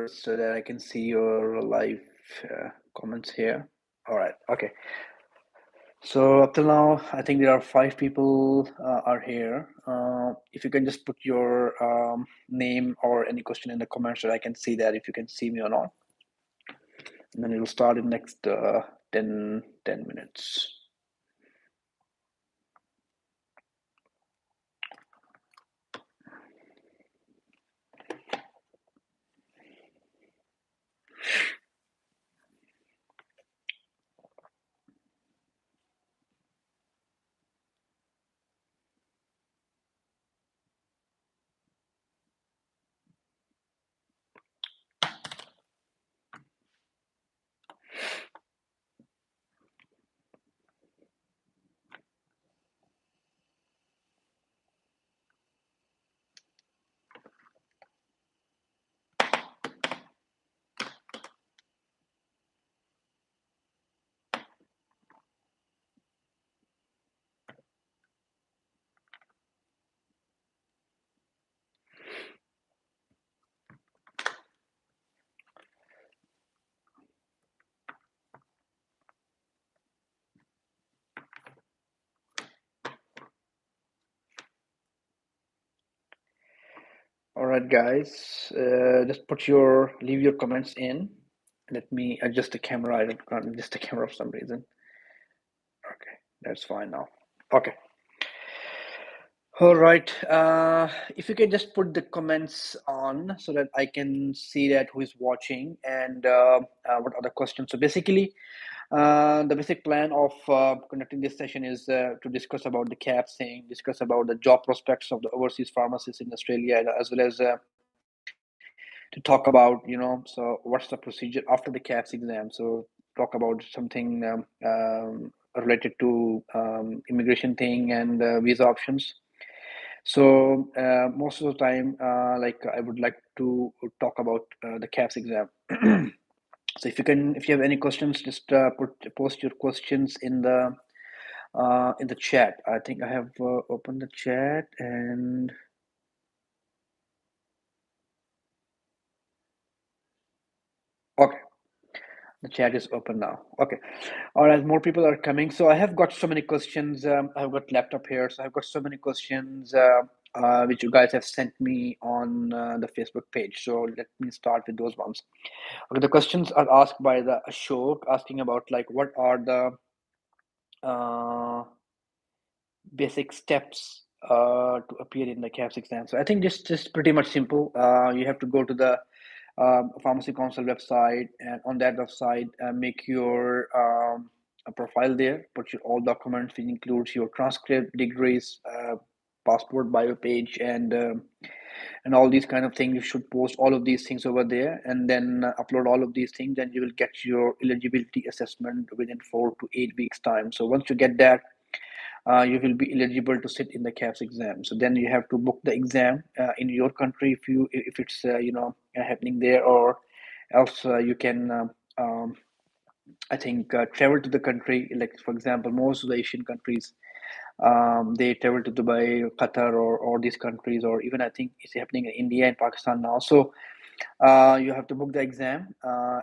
so that I can see your live comments here. All right. Okay. So up till now, I think there are 5 people are here. If you can just put your name or any question in the comments so I can see that if you can see me or not. And then we'll start in next 10 minutes. All right, guys, just leave your comments in. Let me adjust the camera. I can't adjust the camera for some reason. Okay, that's fine now. Okay. All right. If you can just put the comments on so that I can see that who is watching and what are the questions. So basically, the basic plan of conducting this session is to discuss about the Kaps thing, discuss about the job prospects of the overseas pharmacists in Australia, as well as to talk about, so what's the procedure after the Kaps exam. So talk about something related to immigration thing and visa options. So most of the time, like I would like to talk about the Kaps exam. So if you have any questions, just post your questions in the chat. I think I have opened the chat and okay, the chat is open now. Okay, all right, more people are coming. So I have got so many questions. I've got laptop here, so I've got so many questions which you guys have sent me on the Facebook page. So let me start with those ones. Okay, the questions are asked by the Ashok, asking about like what are the basic steps to appear in the CAPS exam. So I think just pretty much simple. You have to go to the Pharmacy Council website, and on that website, make your a profile there. Put your all documents, which includes your transcript, degrees, passport, bio page, and all these kind of things. You should post all of these things over there, and then upload all of these things, and you will get your eligibility assessment within 4 to 8 weeks time. So once you get that, you will be eligible to sit in the CAPS exam. So then you have to book the exam in your country if it's happening there, or else you can I think travel to the country. Like for example, most of the Asian countries, they travel to Dubai, Qatar, or these countries, or even I think it's happening in India and Pakistan now. So you have to book the exam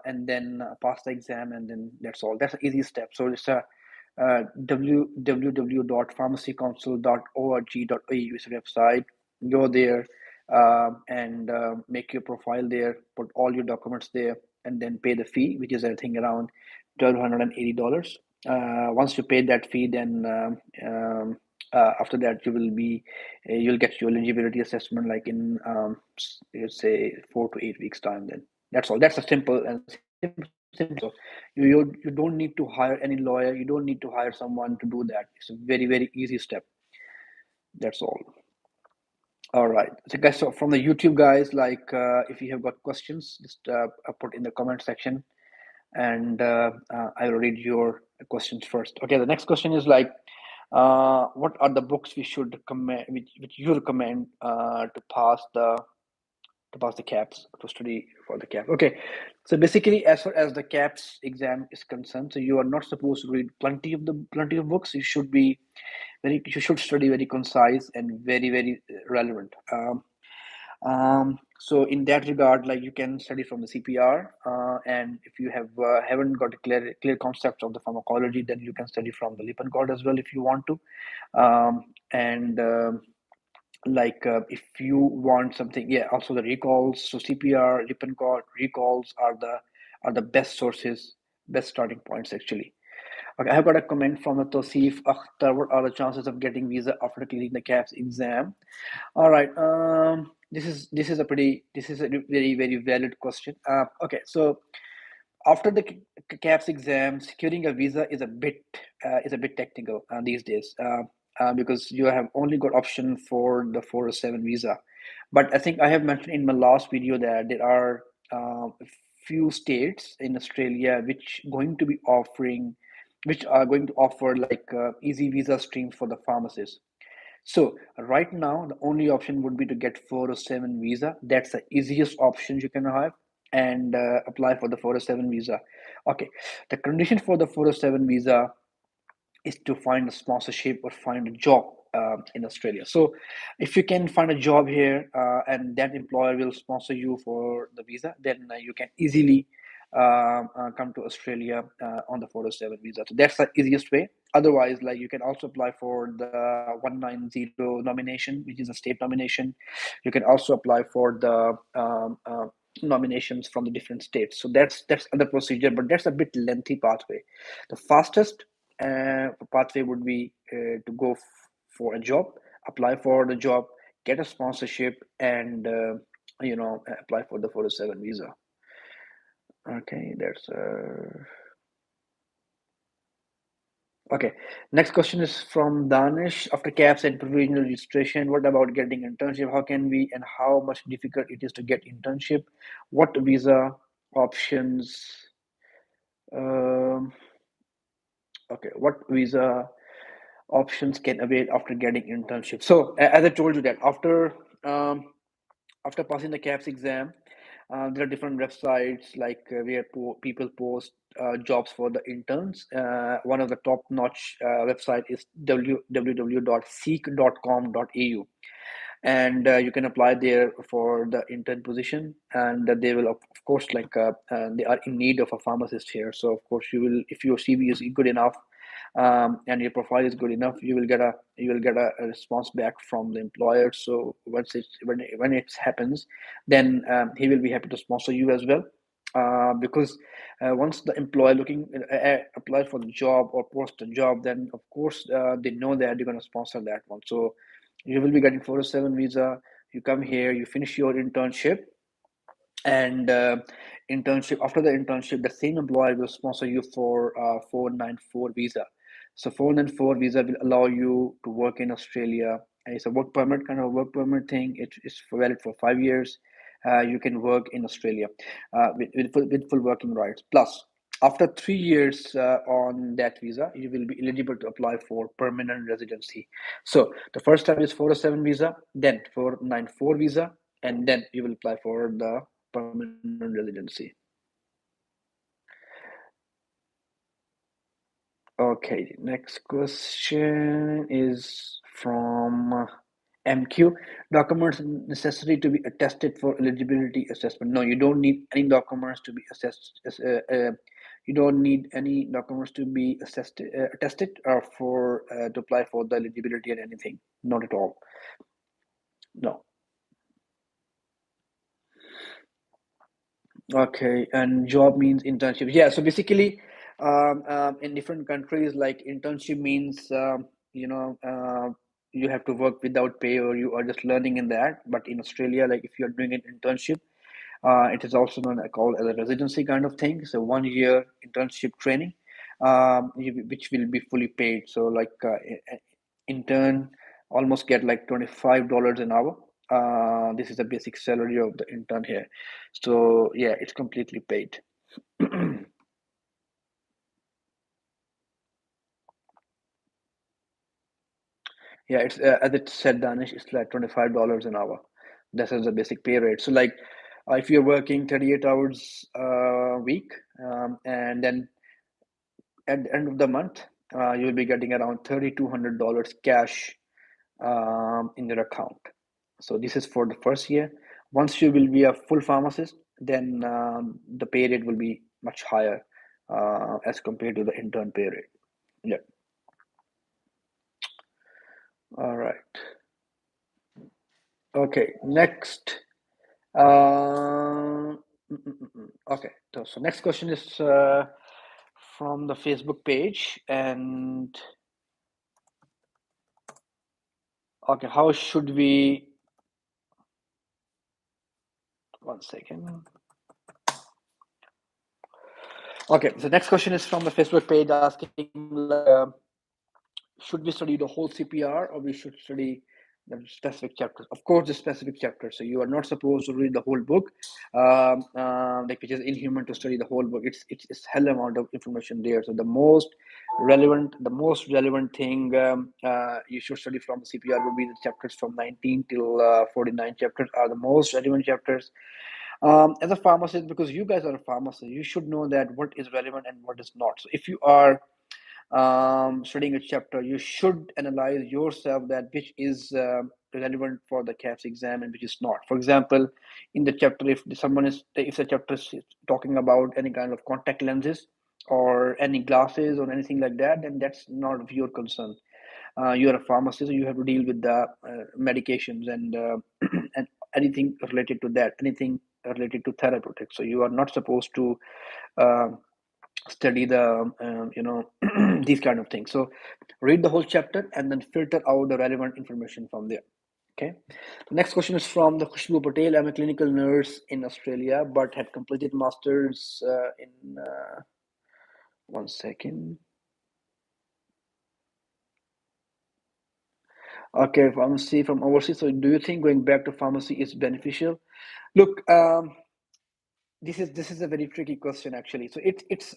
and then pass the exam, and then that's all. That's an easy step. So it's a www.pharmacycouncil.org.au is a website. Go there and make your profile there, put all your documents there, and then pay the fee, which is I think around $1,280. Once you pay that fee, then after that you'll get your eligibility assessment like in let's say 4 to 8 weeks time. Then that's all. That's a simple and simple. You don't need to hire any lawyer. You don't need to hire someone to do that. It's a very easy step. That's all. All right. So guys, so from the YouTube guys, like if you have got questions, just put in the comment section, and I will read your questions first. Okay. The next question is like, what are the books we should recommend, which you recommend to pass the Caps, to study for the Cap. Okay, so basically, as far as the Caps exam is concerned, so you are not supposed to read plenty of books. You should study very concise and very relevant. So in that regard, like you can study from the CPR, and if you haven't got a clear concept of the pharmacology, then you can study from the Lippincott as well if you want to. And if you want something, yeah, also the recalls. So CPR, Lippincott, recalls are the best sources, best starting points actually. Okay, I have got a comment from the Tosif Akhtar. What are the chances of getting visa after clearing the CAPS exam? All right. This is a very valid question. Okay, so after the CAPS exam, securing a visa is a bit technical these days because you have only got option for the 407 visa. But I think I have mentioned in my last video that there are few states in Australia which are going to offer like easy visa streams for the pharmacists. So right now, the only option would be to get 407 visa. That's the easiest option you can have and apply for the 407 visa. Okay, the condition for the 407 visa is to find a sponsorship or find a job in Australia. So, if you can find a job here and that employer will sponsor you for the visa, then you can easily come to Australia on the 407 visa. So that's the easiest way. Otherwise, like you can also apply for the 190 nomination, which is a state nomination. You can also apply for the nominations from the different states. So that's other procedure, but that's a bit lengthy pathway. The fastest pathway would be to go for a job, apply for the job, get a sponsorship, and apply for the 407 visa. Okay, that's okay. Next question is from Danish. After CAPS and provisional registration, what about getting internship? How can we and how much difficult it is to get internship? What visa options? Um, okay, what visa options can avail after getting internship? So as I told you that after passing the CAPS exam, there are different websites like where people post jobs for the interns. One of the top-notch website is www.seek.com.au, and you can apply there for the intern position. And they will, of course, they are in need of a pharmacist here. So of course, you will, if your CV is good enough and your profile is good enough, you will get a response back from the employer. So when it happens, then he will be happy to sponsor you as well. Because once the employer looking apply for the job or post a job, then of course they know that they're going to sponsor that one. So you will be getting 407 visa. You come here, you finish your internship, and internship after the internship, the same employer will sponsor you for 494 visa. So 494 visa will allow you to work in Australia. And it's a work permit, kind of work permit thing. It's valid for 5 years. You can work in Australia with full working rights. Plus, after 3 years on that visa, you will be eligible to apply for permanent residency. So the first time is 407 visa, then 494 visa, and then you will apply for the permanent residency. Okay, next question is from MQ. Documents necessary to be attested for eligibility assessment. No, you don't need any documents to be assessed. You don't need any documents to be attested or for to apply for the eligibility and anything. Not at all. No. Okay, and job means internship. Yeah, so basically, in different countries, like internship means, you have to work without pay or you are just learning in that. But in Australia, like if you are doing an internship, it is also known called as a residency kind of thing. So 1 year internship training, which will be fully paid. So like intern almost get like $25 an hour. This is the basic salary of the intern here. So yeah, it's completely paid. Yeah, it's as it said, Danish, it's like $25 an hour. This is the basic pay rate. So like, if you're working 38 hours a week, and then at the end of the month, you'll be getting around $3,200 cash in your account. So this is for the first year. Once you will be a full pharmacist, then the pay rate will be much higher as compared to the intern pay rate. Yeah. All right. Okay. Next. Okay. So next question is from the Facebook page, and okay, how should we? One second. Okay, so next question is from the Facebook page asking, should we study the whole CPR or we should study the specific chapters? Of course, the specific chapters. So you are not supposed to read the whole book, like which is inhuman to study the whole book. It's hell amount of information there. So the most relevant thing you should study from the CPR would be the chapters from 19 till 49 chapters are the most relevant chapters. As a pharmacist, because you guys are a pharmacist, you should know that what is relevant and what is not. So if you are studying a chapter, you should analyze yourself that which is relevant for the Kaps exam and which is not. For example, in the chapter, if the chapter is talking about any kind of contact lenses or any glasses or anything like that, then that's not of your concern. You're a pharmacist, you have to deal with the medications and and anything related to that, anything related to therapeutics. So you are not supposed to uh, study the these kind of things. So read the whole chapter and then filter out the relevant information from there. Okay. The next question is from the Khushbu Patel. I'm a clinical nurse in Australia, but had completed masters in one second. Okay, pharmacy from overseas. So do you think going back to pharmacy is beneficial? Look, this is a very tricky question actually. So it's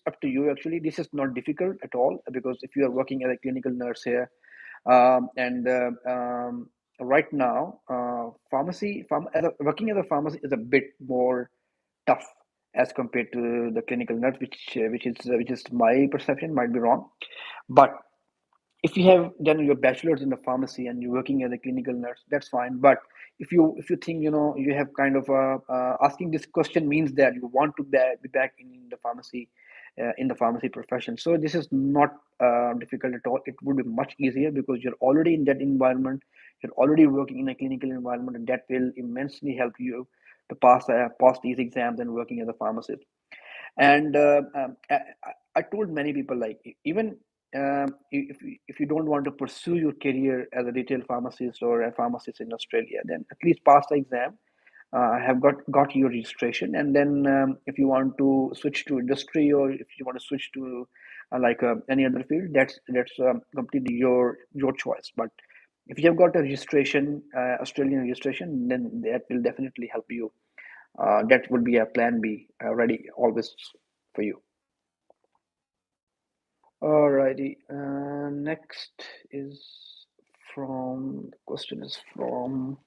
up to you actually. This is not difficult at all because if you are working as a clinical nurse here, and right now, working as a pharmacy is a bit more tough as compared to the clinical nurse, which is my perception, might be wrong, but if you have done your bachelor's in the pharmacy and you're working as a clinical nurse, that's fine. But if you think you have kind of asking this question means that you want to be back in the pharmacy profession. So this is not difficult at all. It would be much easier because you're already in that environment. You're already working in a clinical environment, and that will immensely help you to pass these exams and working as a pharmacist. And I told many people, like, even if you don't want to pursue your career as a retail pharmacist or a pharmacist in Australia, then at least pass the exam, have got your registration, and then if you want to switch to industry or if you want to switch to any other field, that's completely your choice. But if you have got a registration, Australian registration, then that will definitely help you. That would be a plan B ready always for you. Alrighty. Next is the question is from,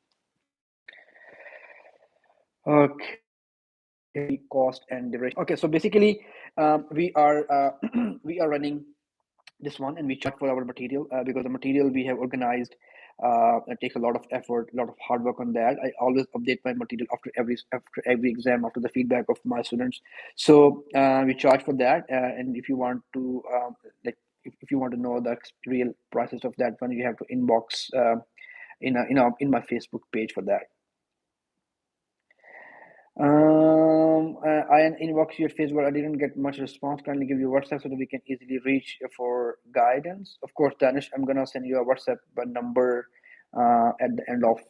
okay, cost and duration. Okay, so basically, we are we are running this one and we charge for our material because the material we have organized it takes a lot of effort, a lot of hard work on that. I always update my material after every exam, after the feedback of my students. So we charge for that, and if you want to like if you want to know the real prices of that one, you have to inbox in my Facebook page for that. I inbox your Facebook. I didn't get much response. Kindly give you WhatsApp so that we can easily reach for guidance. Of course, Danish, I'm gonna send you a WhatsApp number at the end of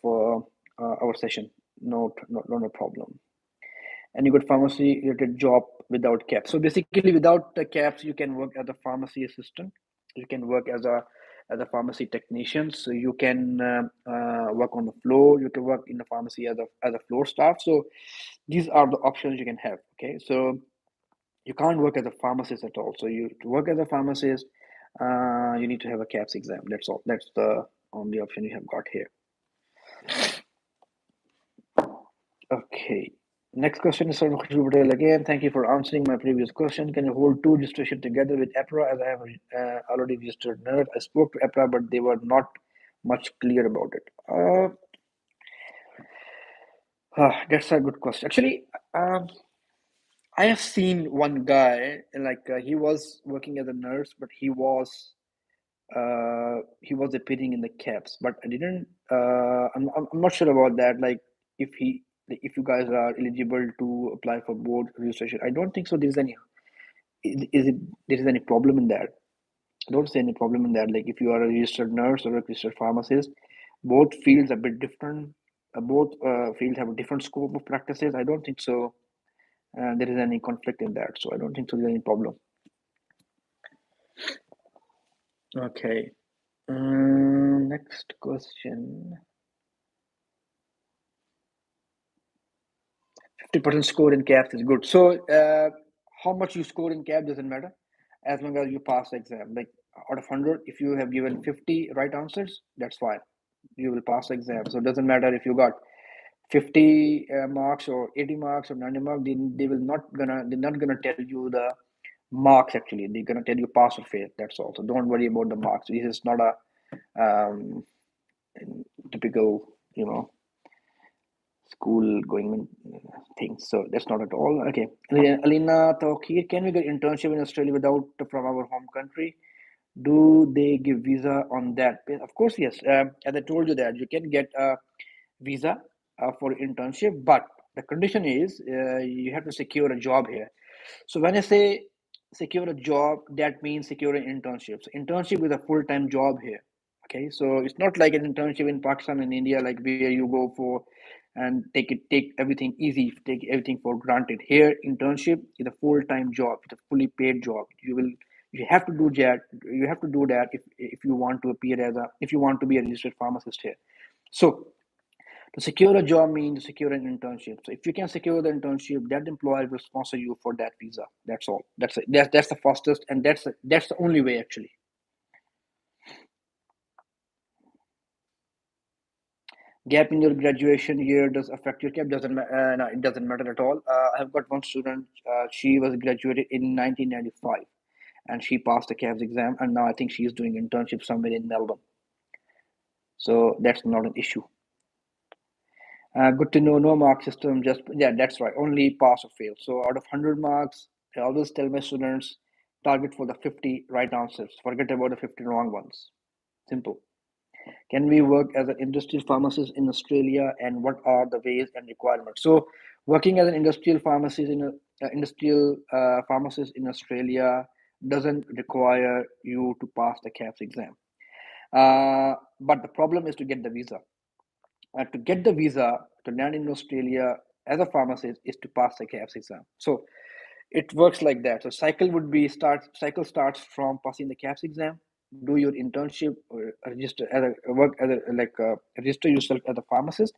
our session. No problem. And you got pharmacy related job without caps. So basically, without the caps, you can work as a pharmacy assistant. You can work as a pharmacy technician. So you can work on the floor. You can work in the pharmacy as a floor staff. So these are the options you can have. Okay, so you can't work as a pharmacist at all. So you to work as a pharmacist, you need to have a caps exam. That's all. That's the only option you have got here. Okay. Next question is from Khushbu Patel again. Thank you for answering my previous question. Can you hold two registration together with APRA as I have already registered nurse? I spoke to APRA, but they were not much clear about it. That's a good question. Actually, um, I have seen one guy, like he was working as a nurse, but he was appearing in the caps. But I didn't. I'm not sure about that. Like if you guys are eligible to apply for board registration, I don't think so. Is it there is any problem in that? I don't see any problem in that. Like if you are a registered nurse or a registered pharmacist, both fields are a bit different. Both fields have a different scope of practices. I don't think so. There is any conflict in that. So I don't think so there's any problem. Okay. Next question. 50% score in CAPS is good. So how much you score in CAP doesn't matter as long as you pass the exam. Like out of 100, if you have given 50 right answers, that's fine. You will pass the exam. So it doesn't matter if you got 50 marks or 80 marks or 90 marks. They're not gonna tell you the marks actually. They're gonna tell you pass or fail. That's all. So don't worry about the marks. This is not a typical, school going things. So that's not at all. Okay. Alina Tawkir, can we get internship in Australia without from our home country? Do they give visa on that? Of course, yes. As I told you that you can get a visa for internship, but the condition is you have to secure a job here. So when I say secure a job, that means secure an internship. So internship is a full-time job here. Okay, so it's not like an internship in Pakistan and India, like where you go for and take everything easy, take everything for granted. Here, internship is a full-time job. It's a fully paid job. You have to do that. You have to do that if you want to appear as a if you want to be a registered pharmacist here. So to secure a job means secure an internship. So if you can secure the internship, that employer will sponsor you for that visa. That's all. That's the fastest, and that's the only way actually. Gap in your graduation year does affect your cap. No, it doesn't matter at all. I've got one student. She was graduated in 1995, and she passed the CAPS exam, and now I think she is doing internship somewhere in Melbourne. So that's not an issue. Good to know. No mark system. Just yeah, that's right. Only pass or fail. So out of 100 marks, I always tell my students target for the 50 right answers. Forget about the 50 wrong ones. Simple. Can we work as an industrial pharmacist in Australia, and what are the ways and requirements? So, working as an industrial pharmacist in Australia doesn't require you to pass the CAPS exam. But the problem is to get the visa. To get the visa to land in Australia as a pharmacist is to pass the CAPS exam. So it works like that. So cycle starts from passing the CAPS exam, do your internship, or register as a work as a register yourself as a pharmacist,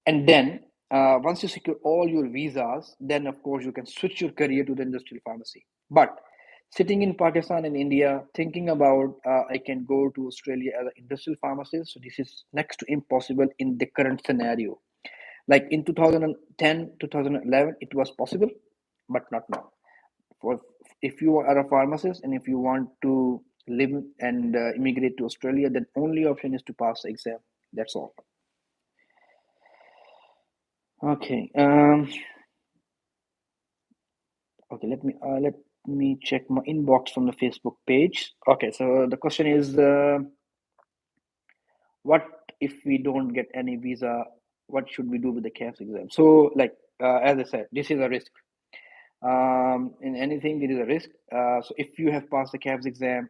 and then once you secure all your visas, then of course you can switch your career to the industrial pharmacy. But sitting in Pakistan and India, thinking about I can go to Australia as an industrial pharmacist, so this is next to impossible in the current scenario. Like in 2010, 2011, it was possible, but not now. For if you are a pharmacist and if you want to live and immigrate to Australia, then only option is to pass the exam. That's all. Okay. Okay. Let me check my inbox from the Facebook page. Okay. So the question is, what if we don't get any visa? What should we do with the CAPS exam? So, like as I said, this is a risk. In anything there is a risk, so if you have passed the CAPS exam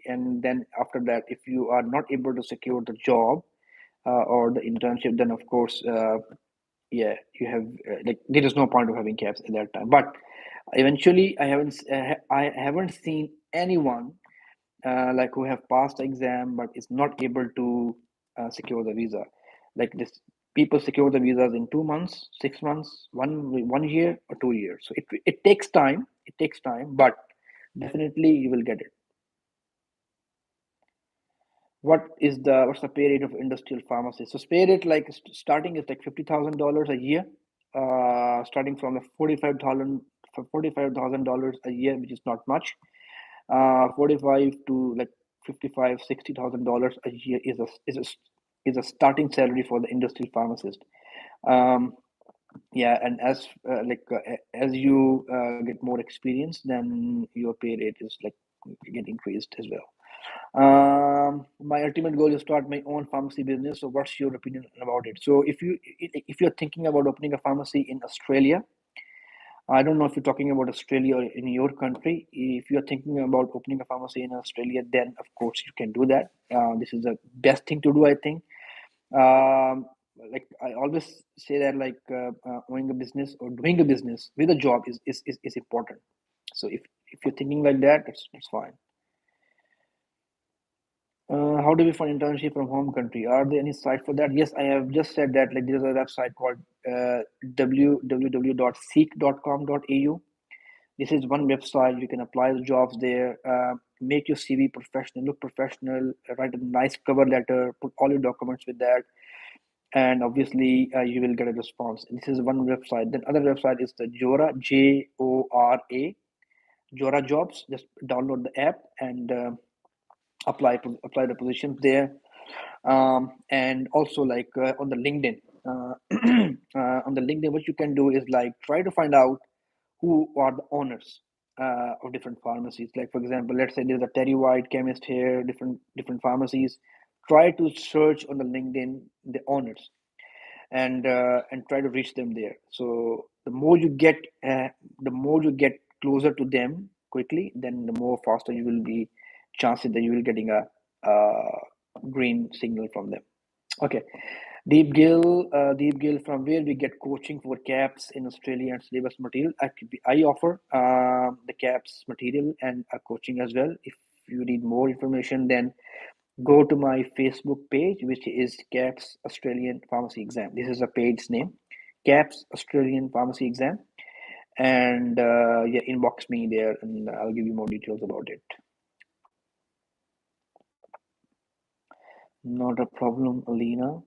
and then after that if you are not able to secure the job or the internship, then of course yeah, you have like there is no point of having CAPS at that time. But eventually I haven't seen anyone like who have passed the exam but is not able to secure the visa. Like this, people secure the visas in 2 months, 6 months, 1 year, or 2 years. So it takes time. It takes time, but definitely you will get it. What's the pay rate of industrial pharmacy? So pay rate like starting is like $50,000 a year, starting from the 45,000 a year, which is not much. 45 to like 55, $60,000 a year is a starting salary for the industrial pharmacist. Um, yeah, and as you get more experience, then your pay rate is like get increased as well. My ultimate goal is to start my own pharmacy business. So, what's your opinion about it? So, if you're thinking about opening a pharmacy in Australia, I don't know if you're talking about Australia or in your country. If you're thinking about opening a pharmacy in Australia, then of course you can do that. This is the best thing to do, I think. Um, like I always say that owning a business or doing a business with a job is important. So if you're thinking like that, it's fine. How do we find internship from home country? Are there any site for that? Yes, I have just said that. Like there's a website called www.seek.com.au. This is one website. You can apply the jobs there. Make your CV professional, look professional. Write a nice cover letter. Put all your documents with that, and obviously you will get a response. This is one website. Then other website is the Jora, Jora, Jora Jobs. Just download the app and apply the positions there. And also on the LinkedIn, on the LinkedIn, what you can do is like try to find out who are the owners of different pharmacies. Like for example, let's say there's a Terry White chemist here, different pharmacies. Try to search on the LinkedIn the owners and try to reach them there. So the more you get closer to them quickly, then the more faster you will be chances that you will getting a green signal from them. Okay, Deep Gill, from where we get coaching for CAPS in Australia and syllabus material. I offer the CAPS material and coaching as well. If you need more information, then go to my Facebook page, which is CAPS Australian Pharmacy Exam. This is a page's name, CAPS Australian Pharmacy Exam, and yeah, inbox me there, and I'll give you more details about it. Not a problem, Alina.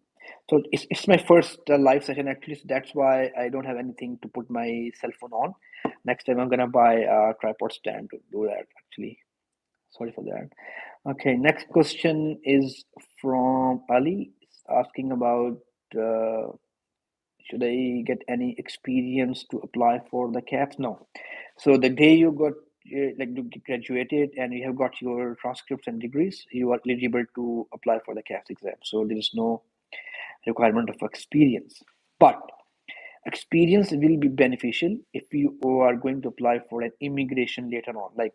So it's my first live session actually, so that's why I don't have anything to put my cell phone on. Next time I'm gonna buy a tripod stand to do that actually. Sorry for that. Okay, next question is from Ali. It's asking about uh, should I get any experience to apply for the CAPS? No. So the day you got you graduated and you have got your transcripts and degrees, you are eligible to apply for the CAPS exam. So there is no requirement of experience. But experience will be beneficial if you are going to apply for an immigration later on. Like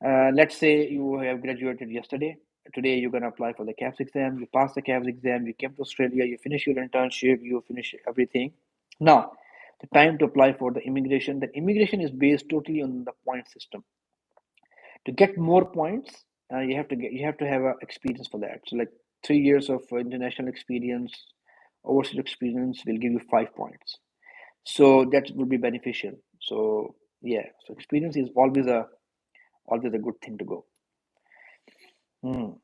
let's say you have graduated yesterday. Today you're going to apply for the CAPS exam. You pass the CAPS exam. You came to Australia. You finish your internship. You finish everything. Now, the time to apply for the immigration. The immigration is based totally on the point system. To get more points, you have to have experience for that. So like 3 years of international experience, overseas experience will give you 5 points. So that would be beneficial. So yeah, so experience is always a good thing to go. Hmm.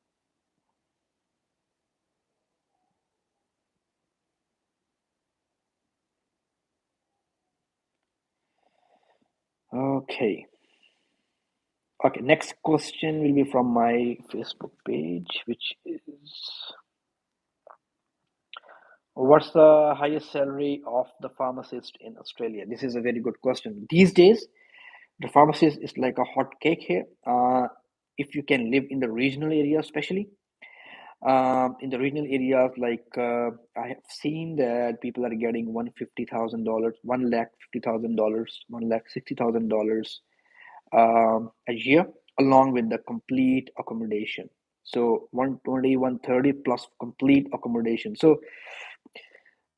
Okay. Okay. Next question will be from my Facebook page, which is what's the highest salary of the pharmacist in Australia? This is a very good question. These days, the pharmacist is like a hot cake here. If you can live in the regional area, especially in the regional areas, I have seen that people are getting $150,000, $150,000, $160,000 a year, along with the complete accommodation. So 120, 130 plus complete accommodation. So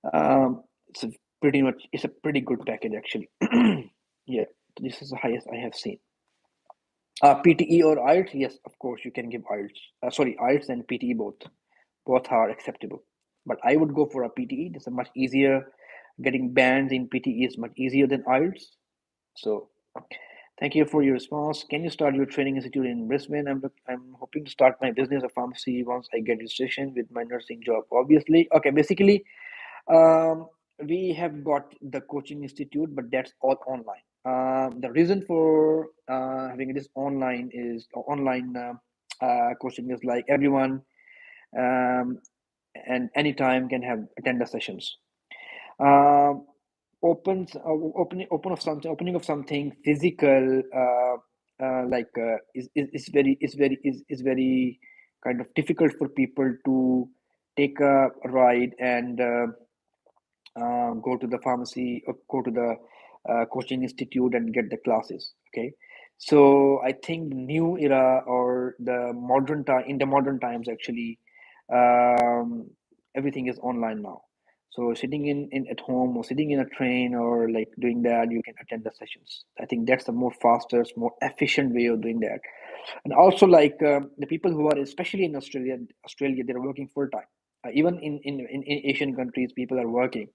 it's a it's a pretty good package actually. Yeah, this is the highest I have seen. PTE or IELTS? Yes, of course you can give IELTS. Sorry, IELTS and PTE both. Both are acceptable. But I would go for a PTE. This is much easier. Getting bands in PTE is much easier than IELTS. So thank you for your response. Can you start your training institute in Brisbane? I'm hoping to start my business of pharmacy once I get registration with my nursing job. Obviously, okay. Basically, um, we have got the coaching institute, but that's all online. The reason for having this online is online coaching is like everyone um, and anytime can have attend the sessions. Um opening of something physical, is very kind of difficult for people to take a ride and go to the pharmacy or go to the coaching institute and get the classes. Okay, so I think the new era or the modern time in the modern times actually, um, everything is online now. So sitting in at home or sitting in a train or like doing that, you can attend the sessions. I think that's the more fastest, more efficient way of doing that. And also like the people who are especially in Australia, they're working full time. Even in Asian countries, people are working,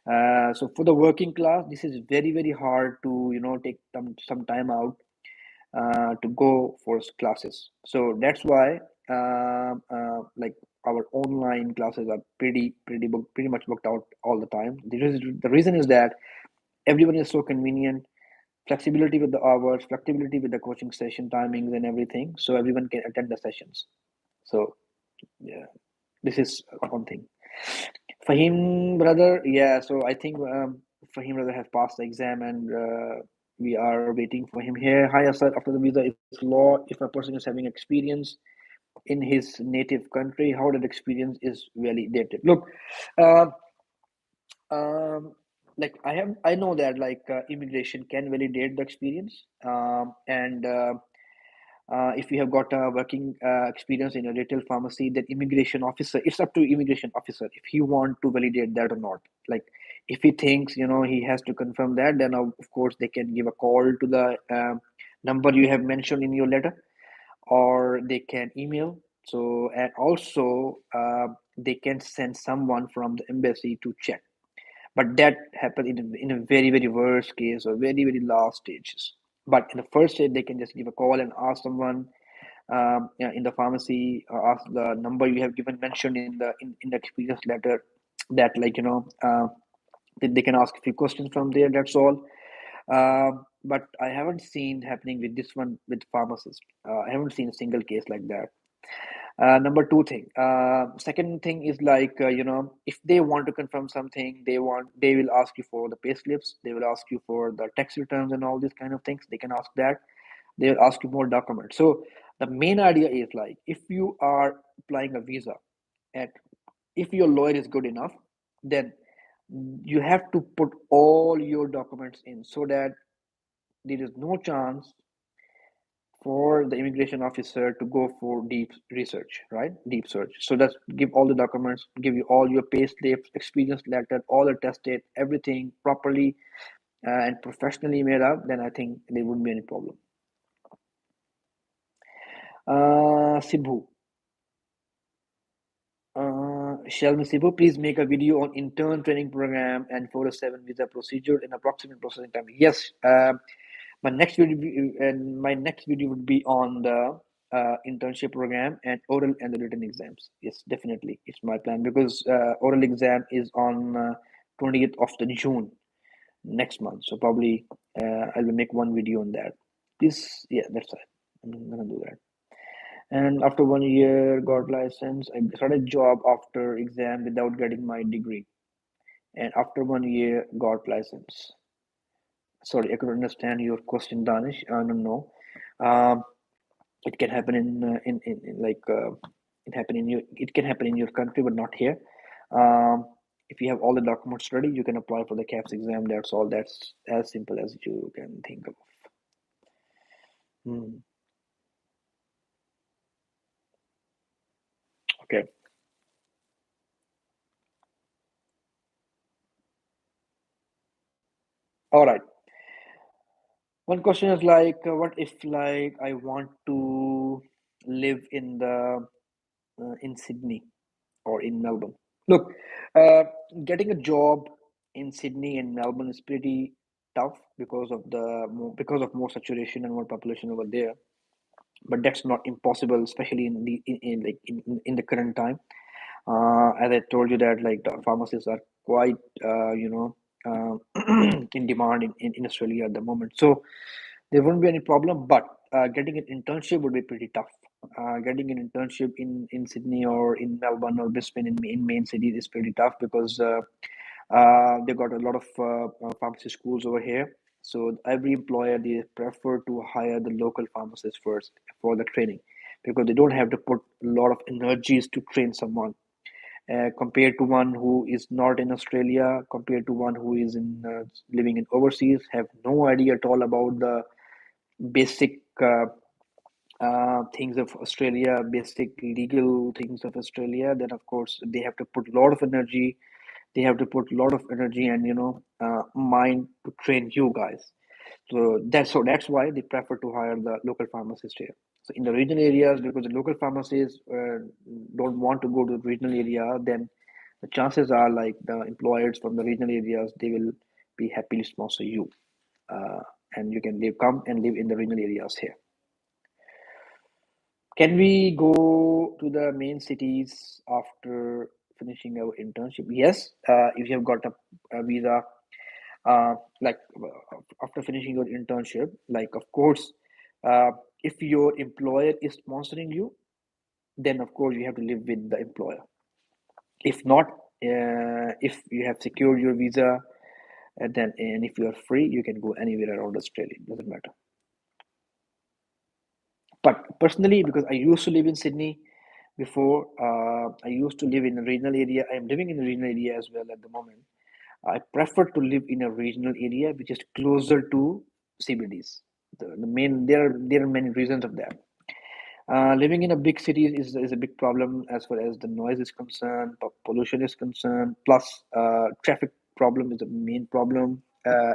so for the working class, this is very, very hard to, take some time out to go for classes. So that's why, like our online classes are pretty much booked out all the time. The reason is that everyone is so convenient, flexibility with the hours, flexibility with the coaching session timings and everything. So everyone can attend the sessions. So yeah, this is one thing. Fahim brother, yeah. So I think Fahim brother has passed the exam, and we are waiting for him here. Hi, Asad. After the visa is law, if a person is having experience in his native country, how that experience is validated. Look, uh, um, like I know that like immigration can validate the experience, and if you have got a working experience in a retail pharmacy, then immigration officer, it's up to immigration officer if he want to validate that or not. Like if he thinks he has to confirm that, then of course they can give a call to the number you have mentioned in your letter, or they can email. So and also they can send someone from the embassy to check, but that happens in a very very worst case or very very last stages. But in the first stage, they can just give a call and ask someone, yeah, in the pharmacy, ask the number you have given mentioned in the experience letter, that like they can ask a few questions from there, that's all. But I haven't seen happening with this one with pharmacists. I haven't seen a single case like that. Number two thing. Second thing is like if they want to confirm something, they will ask you for the pay slips. They will ask you for the tax returns and all these kind of things. They can ask that. They will ask you more documents. So the main idea is like if you are applying a visa, and if your lawyer is good enough, then you have to put all your documents in so that there is no chance for the immigration officer to go for deep research, right? Deep search. So that's give all the documents, give you all your pay slips, experience letter, all the tested, everything properly and professionally made up. Then I think there wouldn't be any problem. Sibhu, Shalmi Sibhu, please make a video on intern training program and 407 visa procedure and approximate processing time. Yes, my next video would be on the internship program and oral and the written exams. Yes, definitely, it's my plan because oral exam is on 20th of the June next month. So probably I will make one video on that. This, yeah, that's it. I'm gonna do that. And after 1 year, got license. I started job after exam without getting my degree. And after 1 year, got license. Sorry, I couldn't understand your question, Danish. I don't know. Um, it can happen in like it can happen in your country, but not here. Um, if you have all the documents ready, you can apply for the Caps exam. That's all. That's as simple as you can think of. Hmm. Okay. All right. One question is like, what if like I want to live in Sydney or in Melbourne? Look, uh, getting a job in Sydney and Melbourne is pretty tough because of because of more saturation and more population over there. But that's not impossible, especially in the current time. As I told you that like the pharmacists are quite in demand in Australia at the moment. So there won't be any problem, but getting an internship would be pretty tough. Getting an internship in Sydney or in Melbourne or Brisbane in main cities is pretty tough because They got a lot of pharmacy schools over here. So every employer, they prefer to hire the local pharmacist first for the training, because they don't have to put a lot of energies to train someone, compared to one who is not in Australia, compared to one who is in living in overseas, have no idea at all about the basic things of Australia, basic legal things of Australia. Then of course they have to put a lot of energy. They have to put a lot of energy and mind to train you guys. So that's why they prefer to hire the local pharmacist here. So in the regional areas, because the local pharmacists don't want to go to the regional area, then the chances are like the employers from the regional areas, they will be happily sponsor you, uh, and you can come and live in the regional areas here. Can we go to the main cities after finishing our internship? Yes, if you have got a visa, like after finishing your internship, like of course, uh, if your employer is sponsoring you, then of course you have to live with the employer. If not, if you have secured your visa, and if you are free, you can go anywhere around Australia. It doesn't matter. But personally, because I used to live in Sydney before, I used to live in a regional area. I am living in a regional area as well at the moment. I prefer to live in a regional area which is closer to CBDs. The main there are many reasons of that. Living in a big city is a big problem as far as the noise is concerned, pollution is concerned. Plus, traffic problem is the main problem.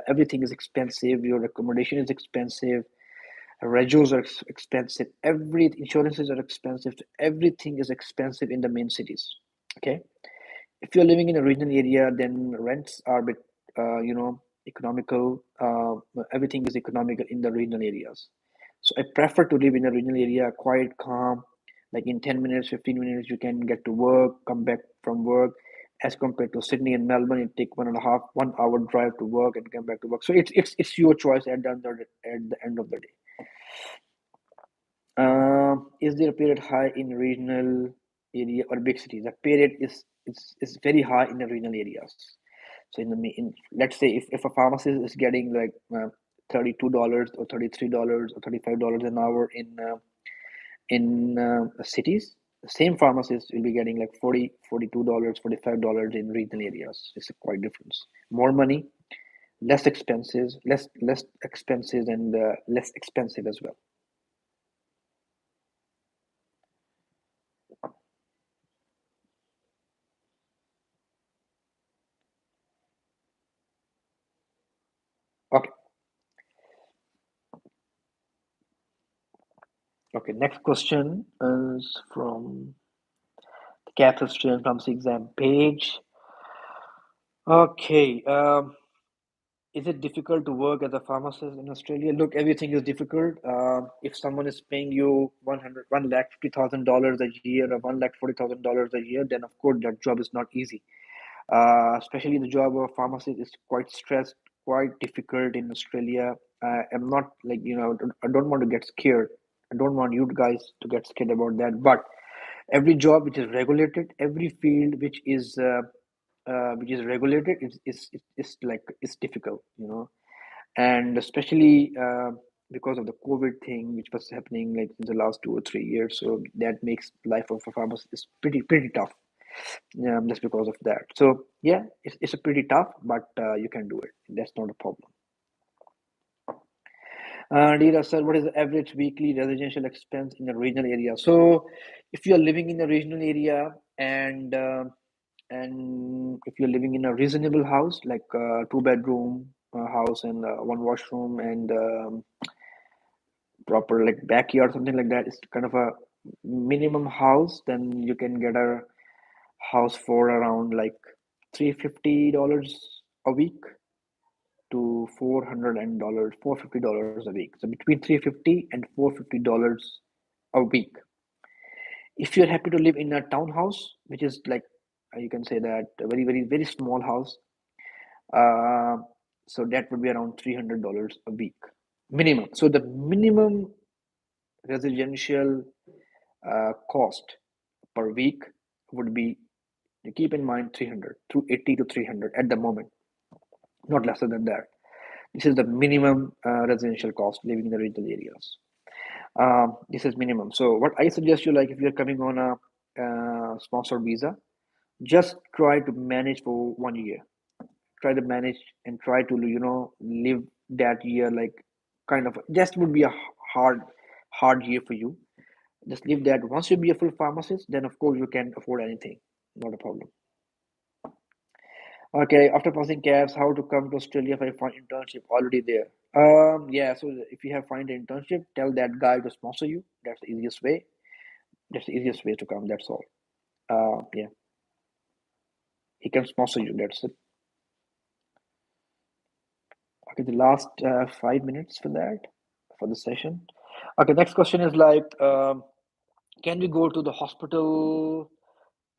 Everything is expensive. Your accommodation is expensive. Regos are expensive. Every insurances are expensive. Everything is expensive in the main cities. Okay, if you're living in a regional area, then rents are a bit, economical. Everything is economical in the regional areas. So I prefer to live in a regional area, quiet, calm. Like in 10 minutes, 15 minutes, you can get to work, come back from work. As compared to Sydney and Melbourne, it take 1.5 1 hour drive to work and come back to work. So it's your choice at the end of the day. Is there a period high in regional area or big cities? The period is very high in the regional areas. So let's say if a pharmacist is getting like $32 or $33 or $35 an hour in cities, the same pharmacist will be getting like 42 dollars, $45 in regional areas. It's a quite difference. More money, less expenses, and less expensive as well. Okay. Okay, next question is from the Caps student from the exam page. Okay, is it difficult to work as a pharmacist in Australia? Look, everything is difficult. If someone is paying you 1,50,000 dollars a year or $1,40,000 a year, then of course that job is not easy. Especially the job of pharmacist is quite stressed, quite difficult in Australia. I'm not like I don't want to get scared. I don't want you guys to get scared about that. But every job which is regulated, every field which is regulated is like it's difficult, and especially because of the COVID thing, which was happening like in the last 2 or 3 years. So that makes life of a pharmacist pretty tough, just because of that. So yeah, it's a pretty tough, but you can do it. That's not a problem. Dear sir, what is the average weekly residential expense in a regional area? So, if you are living in a regional area and if you're living in a reasonable house, like a two-bedroom house and one washroom and proper like backyard, something like that, it's kind of a minimum house, then you can get a house for around like $350 a week to $450 a week. So between 350 and $450 a week. If you're happy to live in a townhouse, which is like you can say that a very small house, uh, so that would be around $300 a week minimum. So the minimum residential cost per week would be Keep in mind 300, 280 to 300 at the moment, not lesser than that. This is the minimum residential cost living in the regional areas. This is minimum. So what I suggest you, like if you're coming on a sponsored visa, just try to manage for 1 year. Try to manage and try to live that year like kind of just would be a hard year for you. Just live that. Once you be a full pharmacist, then of course you can afford anything. Not a problem. Okay, after passing Caps, how to come to Australia if I find internship already there? Yeah, so if you have find an internship, tell that guy to sponsor you. That's the easiest way. That's the easiest way to come. That's all. Yeah, he can sponsor you. That's it. Okay, the last 5 minutes for that for the session. Okay, next question is like, can we go to the hospital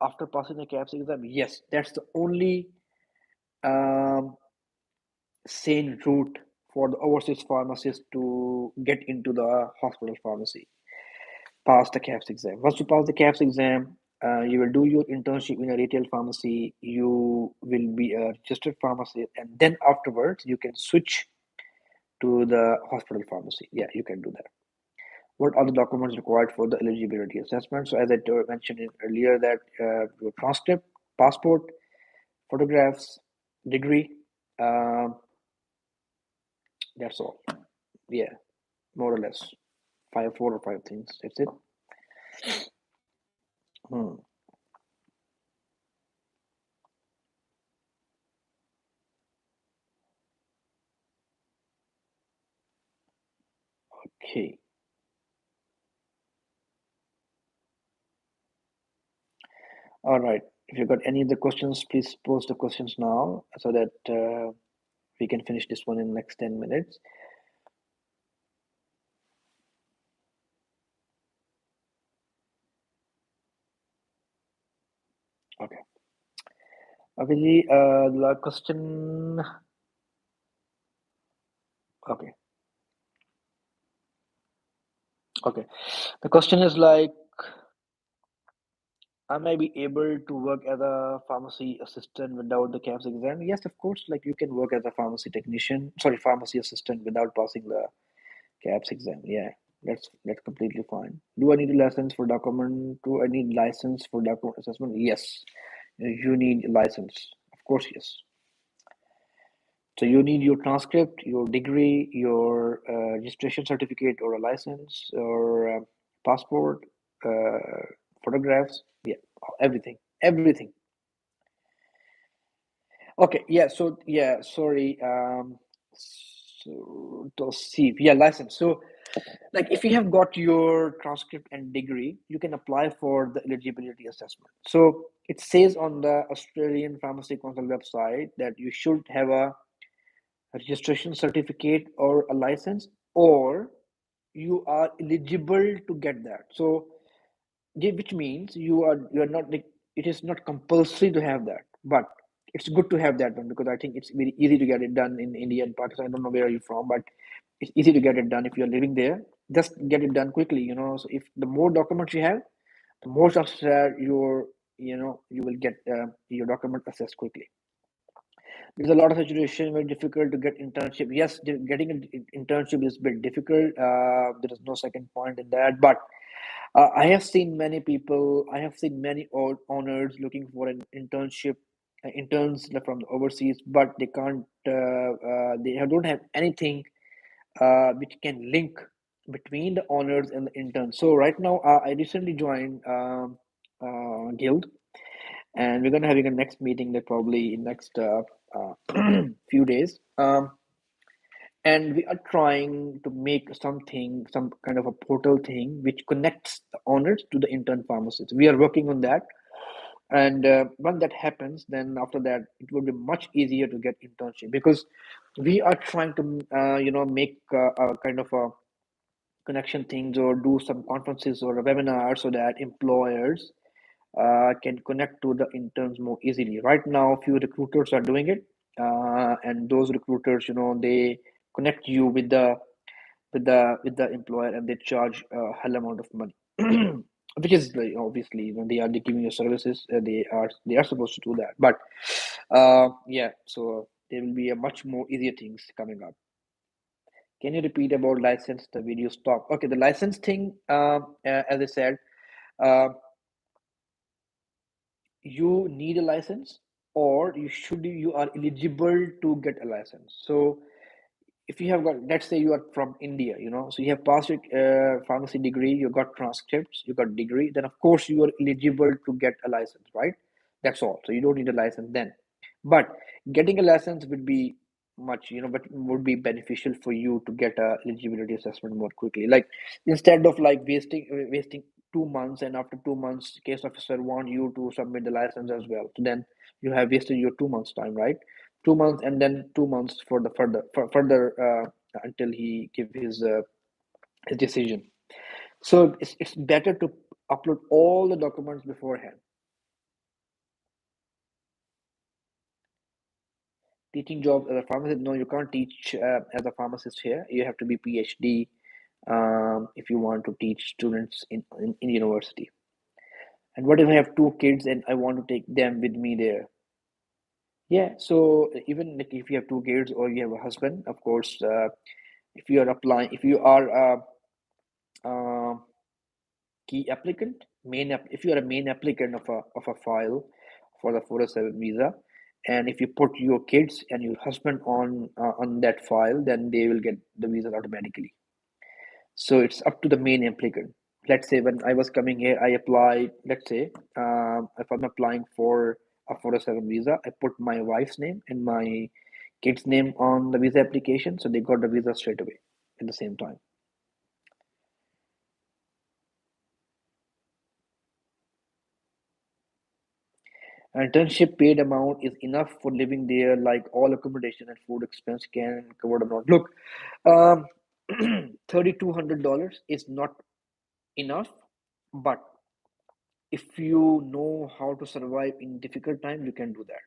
after passing the CAPS exam? Yes, that's the only um, sane route for the overseas pharmacist to get into the hospital pharmacy. Pass the CAPS exam. Once you pass the CAPS exam, you will do your internship in a retail pharmacy. You will be a registered pharmacist, and then afterwards you can switch to the hospital pharmacy. Yeah, you can do that. What are the documents required for the eligibility assessment? So as I mentioned earlier, that your transcript, passport, photographs, degree. Um, that's all. Yeah, more or less. Four or five things. That's it. Hmm. Okay. All right. If you've got any other questions, please post the questions now so that we can finish this one in the next 10 minutes. Okay. Okay, the question. Okay. Okay. The question is like, am I be able to work as a pharmacy assistant without the CAPS exam? Yes, of course. Like you can work as a pharmacy technician, sorry, pharmacy assistant without passing the CAPS exam. Yeah, that's completely fine. Do I need a license for document? Do I need license for document assessment? Yes, you need a license. Of course, yes. So you need your transcript, your degree, your registration certificate or a license or passport, photographs. Yeah, everything, everything. Okay, yeah. So yeah, sorry. So to see, yeah, license. So like if you have got your transcript and degree, you can apply for the eligibility assessment. So it says on the Australian Pharmacy Council website that you should have a registration certificate or a license, or you are eligible to get that. So which means you are not like, it is not compulsory to have that, but it's good to have that one because I think it's very easy to get it done in India and Pakistan. I don't know where you're from, but it's easy to get it done if you're living there. Just get it done quickly, so if the more documents you have, the more chances are you will get your document assessed quickly. There's a lot of situation very difficult to get internship. Yes, getting an internship is a bit difficult. There is no second point in that. But I have seen many people. I have seen many owners looking for an internship, interns from the overseas, but they can't. Don't have anything which can link between the owners and the interns. So right now, I recently joined guild, and we're gonna having a next meeting that probably in next few days. And we are trying to make something, some kind of a portal thing which connects the owners to the intern pharmacists. We are working on that, and when that happens, then after that it will be much easier to get internship because we are trying to make a kind of a connection things or do some conferences or a webinar so that employers can connect to the interns more easily. Right now, few recruiters are doing it, and those recruiters, they connect you with the employer, and they charge a hell amount of money. which is like, obviously when they are giving you services, they are supposed to do that. But yeah, so there will be a much more easier things coming up. Can you repeat about license? The video stopped. Okay, the license thing, as I said, uh, you need a license, or you are eligible to get a license. So if you have got, let's say you are from India, so you have passed your pharmacy degree, you got transcripts, you got degree, then of course you are eligible to get a license, right? That's all. So you don't need a license then. But getting a license would be much, but would be beneficial for you to get a eligibility assessment more quickly. Like instead of like wasting 2 months, and after 2 months, case officer want you to submit the license as well. So then you have wasted your 2 months time, right? 2 months, and then 2 months for the further until he give his decision. So it's better to upload all the documents beforehand. Teaching jobs as a pharmacist, no, you can't teach as a pharmacist here. You have to be PhD if you want to teach students in university. And what if I have two kids and I want to take them with me there? Yeah, so even like if you have two kids or you have a husband, of course, if you are applying, if you are uh, key applicant, if you are a main applicant of a file for the 407 visa, and if you put your kids and your husband on that file, then they will get the visa automatically. So it's up to the main applicant. Let's say when I was coming here, I applied. Let's say if I'm applying for a 407 visa, I put my wife's name and my kid's name on the visa application, so they got the visa straight away at the same time. Internship paid amount is enough for living there, like all accommodation and food expense can cover or not. Look, um, $3,200 is not enough, but if you know how to survive in difficult time, you can do that.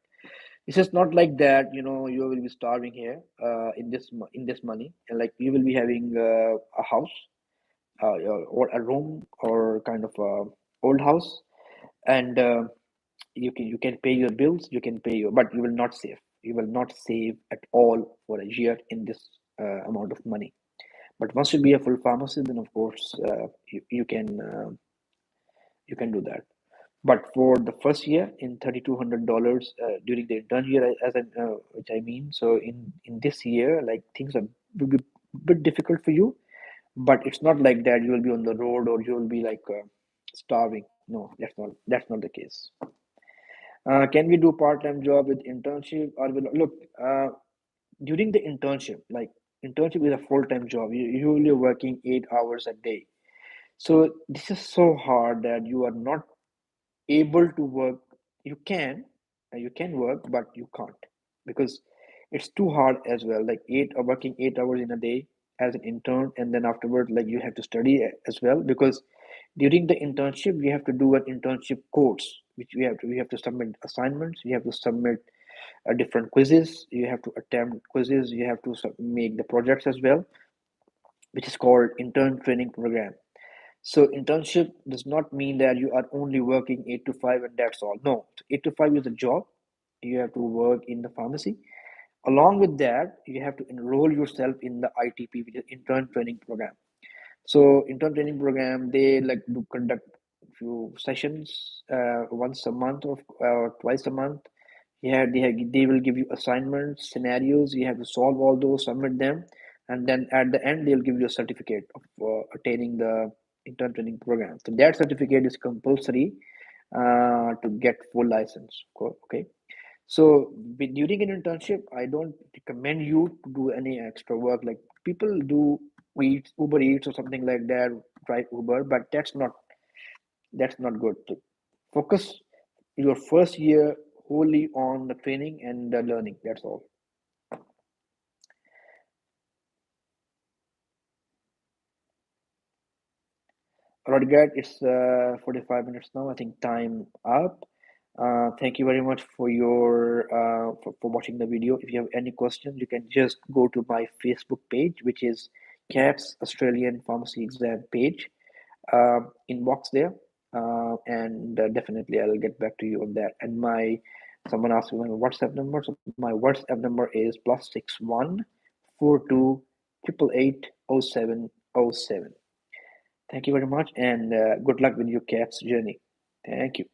It's just not like that, you will be starving here in this money, and like you will be having a house or a room or kind of a old house, and you can pay your bills, you can pay your, but you will not save at all for a year in this amount of money. But once you be a full pharmacist, then of course you can do that. But for the first year in $3,200 during the intern year, which I mean, so in this year, like things are will be a bit difficult for you, but it's not like that you will be on the road or you will be like starving. No, that's not the case. Can we do part-time job with internship, or will look during the internship? Like internship is a full-time job. You will be working 8 hours a day. So this is so hard that you are not able to work. You can work, but you can't because it's too hard as well. Like working 8 hours in a day as an intern, and then afterward, like you have to study as well because during the internship we have to do an internship course, which we have to submit assignments, we have to submit different quizzes, you have to attempt quizzes, you have to make the projects as well, which is called intern training program. So internship does not mean that you are only working 8 to 5 and that's all. No, 8 to 5 is a job. You have to work in the pharmacy. Along with that, you have to enroll yourself in the ITP, which is intern training program. So intern training program, they like to conduct few sessions once a month or twice a month. Yeah, they will give you assignments, scenarios. You have to solve all those, submit them, and then at the end they'll give you a certificate of attaining the intern training program. So that certificate is compulsory to get full license. Okay. So during an internship, I don't recommend you to do any extra work. Like people do Uber Eats or something like that, drive Uber, but that's not good. To focus your first year wholly on the training and the learning. That's all. All right, guys, it's 45 minutes now. I think time up. Thank you very much for for watching the video. If you have any questions, you can just go to my Facebook page, which is Kaps Australian Pharmacy Exam page. Inbox there. and definitely I'll get back to you on that. And my someone asked me my WhatsApp number. So my WhatsApp number is +61 42 888 0707. Thank you very much, and good luck with your cat's journey. Thank you.